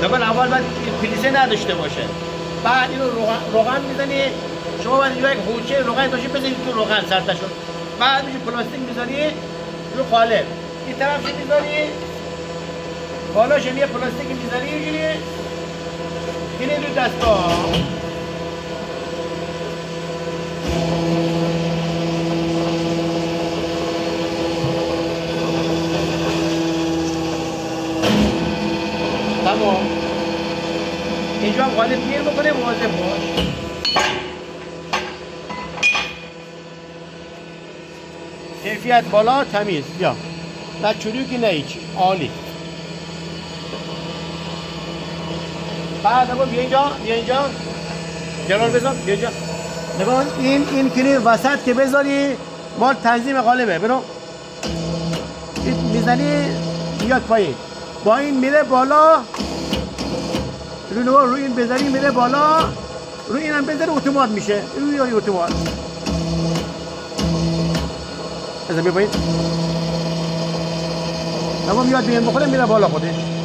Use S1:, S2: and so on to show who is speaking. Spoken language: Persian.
S1: نکن اول باید پلیسه نداشته باشه. بعد اینو روغن میزنی. شما باید اینجا یک خوشه روغن داشتی بزنید تو روغن سرتشون. بعد میشه پلاستیک میذاری رو قالب. این طرف میذاری بالاش یه پلاستیک میذاری اینجوری. اینه رو دستا. تمام. اینجا هم قالب گیر بکنه مواظب باش. کیفیت بالا تمیز. بیا نه چروکی نه هیچ. عالی. بعد اما بیا اینجا جلال بذار بیا اینجا. نگاه این کنی وسط که بذاری مال تنظیم قالبه. برو این میزنی بیاد پایین با این میره بالا. روی این بذاری میره بالا. روی این هم بذاری اتومات میشه. روی اتومات بذار بیا پایین. نگاه میاد بیان بخوره میره بالا خودش.